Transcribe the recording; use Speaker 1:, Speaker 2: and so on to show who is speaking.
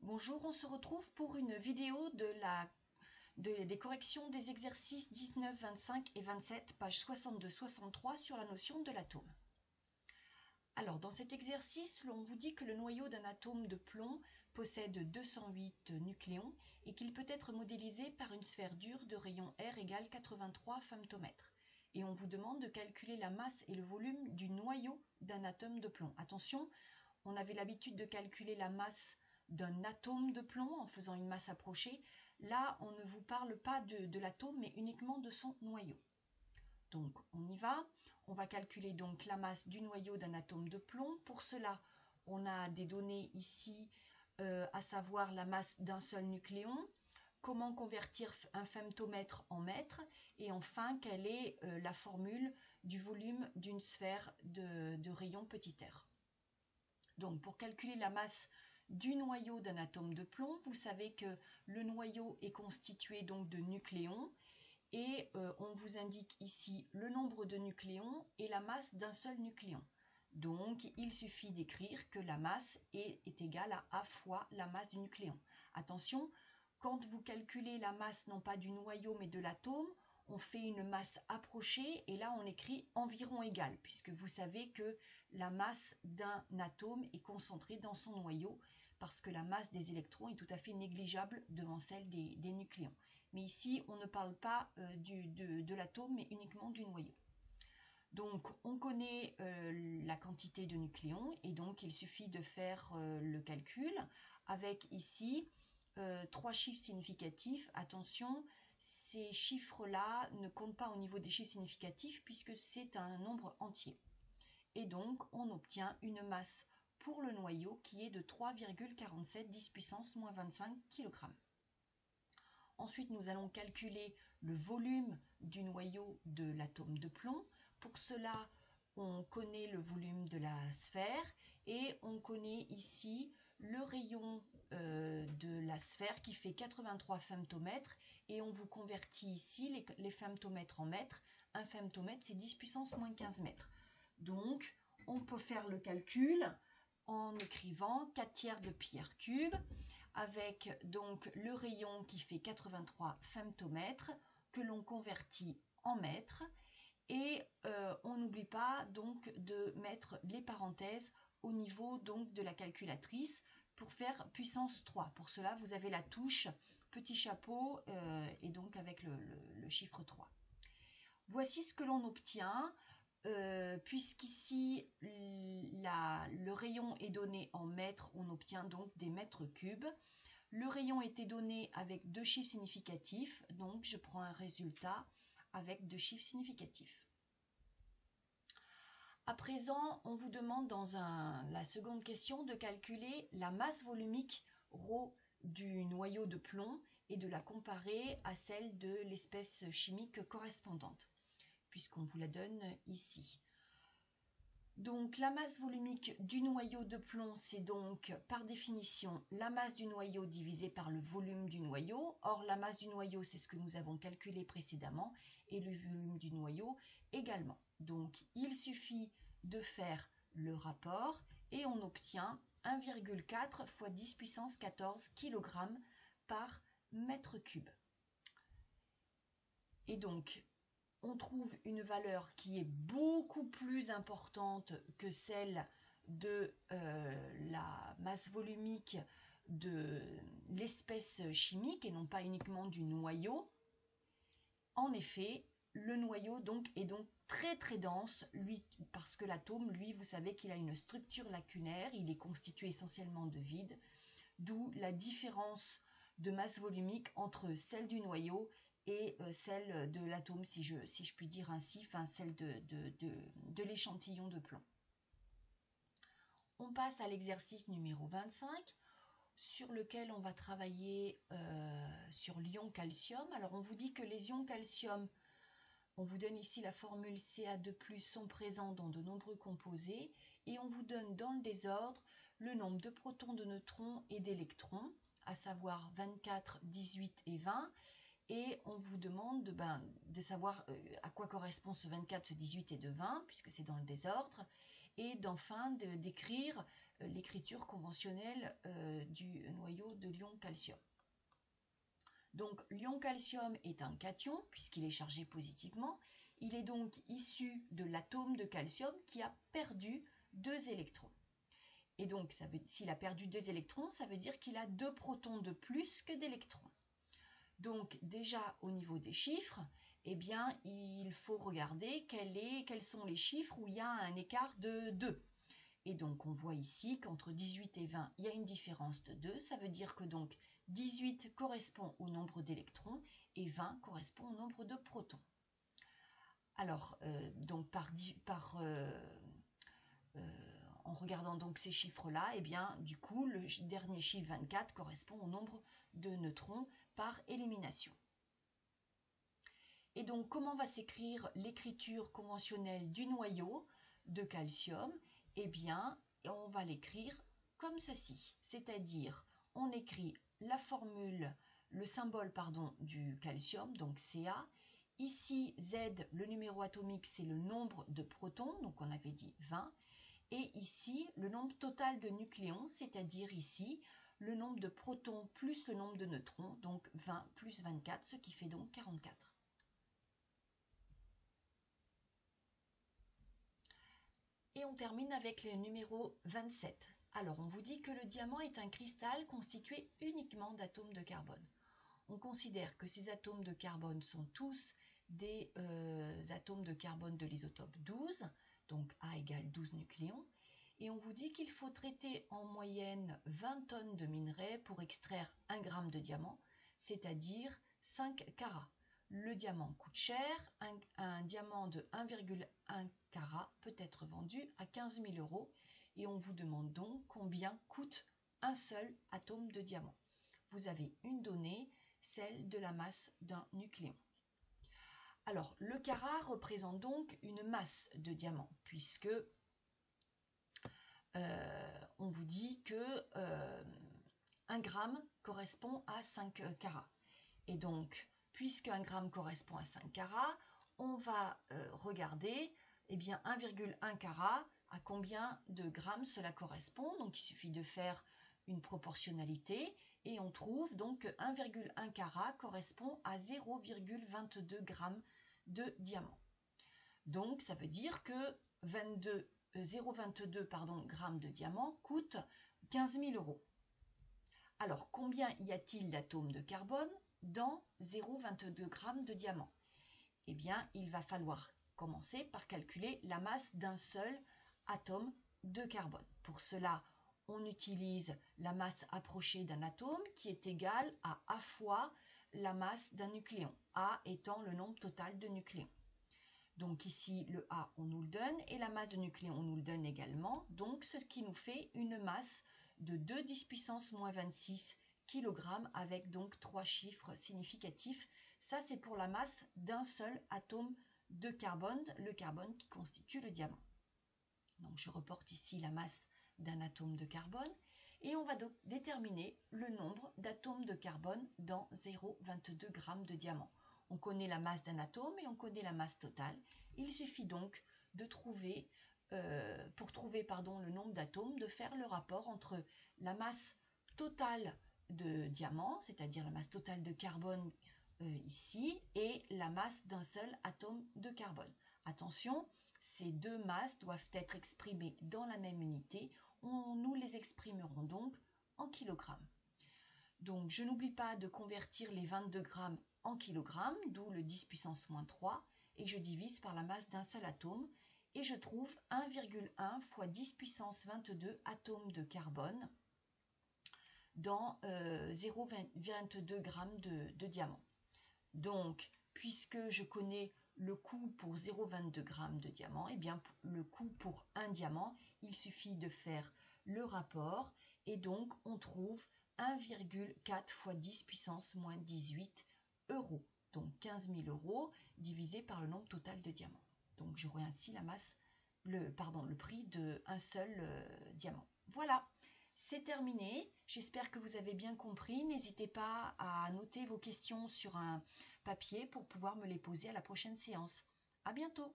Speaker 1: Bonjour, on se retrouve pour une vidéo des corrections des exercices 19, 25 et 27, pages 62-63 sur la notion de l'atome. Alors, dans cet exercice, on vous dit que le noyau d'un atome de plomb possède 208 nucléons et qu'il peut être modélisé par une sphère dure de rayon R égale 83 femtomètres. Et on vous demande de calculer la masse et le volume du noyau d'un atome de plomb. Attention, on avait l'habitude de calculer la masse d'un atome de plomb en faisant une masse approchée. Là, on ne vous parle pas de l'atome, mais uniquement de son noyau. Donc, on y va. On va calculer donc la masse du noyau d'un atome de plomb. Pour cela, on a des données ici, à savoir la masse d'un seul nucléon, comment convertir un femtomètre en mètre, et enfin, quelle est la formule du volume d'une sphère de rayon petit r. Donc, pour calculer la masse du noyau d'un atome de plomb, vous savez que le noyau est constitué donc de nucléons et on vous indique ici le nombre de nucléons et la masse d'un seul nucléon. Donc, il suffit d'écrire que la masse est égale à A fois la masse du nucléon. Attention, quand vous calculez la masse non pas du noyau mais de l'atome, on fait une masse approchée et là on écrit environ égal, puisque vous savez que la masse d'un atome est concentrée dans son noyau, parce que la masse des électrons est tout à fait négligeable devant celle des nucléons. Mais ici, on ne parle pas de l'atome, mais uniquement du noyau. Donc, on connaît la quantité de nucléons, et donc il suffit de faire le calcul avec ici 3 chiffres significatifs. Attention, ces chiffres-là ne comptent pas au niveau des chiffres significatifs puisque c'est un nombre entier. Et donc, on obtient une masse pour le noyau qui est de 3,47 10 puissance moins 25 kg. Ensuite, nous allons calculer le volume du noyau de l'atome de plomb. Pour cela, on connaît le volume de la sphère et on connaît ici le rayon de la sphère qui fait 83 femtomètres et on vous convertit ici les femtomètres en mètres. Un femtomètre, c'est 10 puissance moins 15 mètres. Donc, on peut faire le calcul en écrivant 4 tiers de pi r cube avec donc le rayon qui fait 83 femtomètres que l'on convertit en mètres et on n'oublie pas donc de mettre les parenthèses au niveau donc de la calculatrice pour faire puissance 3. Pour cela, vous avez la touche petit chapeau et donc avec le chiffre 3. Voici ce que l'on obtient. Puisqu'ici le rayon est donné en mètres, on obtient donc des mètres cubes. Le rayon était donné avec 2 chiffres significatifs, donc je prends un résultat avec 2 chiffres significatifs. À présent, on vous demande dans la seconde question de calculer la masse volumique ρ du noyau de plomb et de la comparer à celle de l'espèce chimique correspondante, puisqu'on vous la donne ici. Donc la masse volumique du noyau de plomb, c'est donc par définition la masse du noyau divisée par le volume du noyau. Or la masse du noyau, c'est ce que nous avons calculé précédemment, et le volume du noyau également. Donc il suffit de faire le rapport et on obtient 1,4 fois 10 puissance 14 kg par mètre cube. Et donc, on trouve une valeur qui est beaucoup plus importante que celle de la masse volumique de l'espèce chimique et non pas uniquement du noyau. En effet, le noyau est donc très très dense, lui, parce que l'atome, lui, vous savez qu'il a une structure lacunaire, il est constitué essentiellement de vide, d'où la différence de masse volumique entre celle du noyau et celle de l'atome, si je puis dire ainsi, enfin celle de l'échantillon de plomb. On passe à l'exercice numéro 25, sur lequel on va travailler sur l'ion calcium. Alors on vous dit que les ions calcium, on vous donne ici la formule Ca2+, sont présents dans de nombreux composés, et on vous donne dans le désordre le nombre de protons, de neutrons et d'électrons, à savoir 24, 18 et 20, et on vous demande de savoir à quoi correspond ce 24, ce 18 et ce 20, puisque c'est dans le désordre, et d'écrire l'écriture conventionnelle du noyau de l'ion calcium. Donc l'ion calcium est un cation puisqu'il est chargé positivement. Il est donc issu de l'atome de calcium qui a perdu 2 électrons. Et donc s'il a perdu 2 électrons, ça veut dire qu'il a 2 protons de plus que d'électrons. Donc déjà au niveau des chiffres, eh bien il faut regarder quels sont les chiffres où il y a un écart de 2. Et donc on voit ici qu'entre 18 et 20, il y a une différence de 2. Ça veut dire que donc 18 correspond au nombre d'électrons et 20 correspond au nombre de protons. Alors, donc en regardant donc ces chiffres-là, eh bien, du coup, le dernier chiffre 24 correspond au nombre de neutrons par élimination. Et donc, comment va s'écrire l'écriture conventionnelle du noyau de calcium? Eh bien, on va l'écrire comme ceci, c'est-à-dire, on écrit la formule, le symbole, pardon, du calcium, donc Ca. Ici, Z, le numéro atomique, c'est le nombre de protons, donc on avait dit 20. Et ici, le nombre total de nucléons, c'est-à-dire ici, le nombre de protons plus le nombre de neutrons, donc 20 plus 24, ce qui fait donc 44. Et on termine avec le numéro 27. Alors, on vous dit que le diamant est un cristal constitué uniquement d'atomes de carbone. On considère que ces atomes de carbone sont tous des atomes de carbone de l'isotope 12, donc A égale 12 nucléons. Et on vous dit qu'il faut traiter en moyenne 20 tonnes de minerai pour extraire 1 gramme de diamant, c'est-à-dire 5 carats. Le diamant coûte cher, un diamant de 1,1 carat peut être vendu à 15 000 € et on vous demande donc combien coûte un seul atome de diamant. Vous avez une donnée, celle de la masse d'un nucléon. Alors, le carat représente donc une masse de diamant, puisque on vous dit que 1 gramme correspond à 5 carats. Et donc, puisque 1 gramme correspond à 5 carats, on va regarder, eh bien 1,1 carat, à combien de grammes cela correspond. Donc, il suffit de faire une proportionnalité et on trouve donc que 1,1 carat correspond à 0,22 grammes de diamant. Donc, ça veut dire que 0,22 grammes de diamant coûte 15 000 €. Alors, combien y a-t-il d'atomes de carbone dans 0,22 grammes de diamant? Eh bien, il va falloir commencer par calculer la masse d'un seul atome de carbone. Pour cela, on utilise la masse approchée d'un atome qui est égale à A fois la masse d'un nucléon, A étant le nombre total de nucléons. Donc ici, le A, on nous le donne, et la masse de nucléons, on nous le donne également. Donc, ce qui nous fait une masse de 2 10 puissance moins 26 kg avec donc 3 chiffres significatifs. Ça, c'est pour la masse d'un seul atome de carbone, le carbone qui constitue le diamant. Donc, je reporte ici la masse d'un atome de carbone. Et on va donc déterminer le nombre d'atomes de carbone dans 0,22 g de diamant. On connaît la masse d'un atome et on connaît la masse totale. Il suffit donc de trouver, pour trouver le nombre d'atomes, de faire le rapport entre la masse totale de diamant, c'est-à-dire la masse totale de carbone ici, et la masse d'un seul atome de carbone. Attention, ces deux masses doivent être exprimées dans la même unité. Nous les exprimerons donc en kilogrammes. Donc, je n'oublie pas de convertir les 22 grammes en kilogrammes, d'où le 10 puissance moins 3, et je divise par la masse d'un seul atome, et je trouve 1,1 fois 10 puissance 22 atomes de carbone dans 0,22 grammes de diamant. Donc, puisque je connais le coût pour 0,22 grammes de diamant, et bien le coût pour un diamant, il suffit de faire le rapport et donc on trouve 1,4 fois 10 puissance moins 18 €. Donc 15 000 € divisé par le nombre total de diamants. Donc j'aurai ainsi la masse, le prix d'un seul diamant. Voilà. C'est terminé, j'espère que vous avez bien compris. N'hésitez pas à noter vos questions sur un papier pour pouvoir me les poser à la prochaine séance. À bientôt!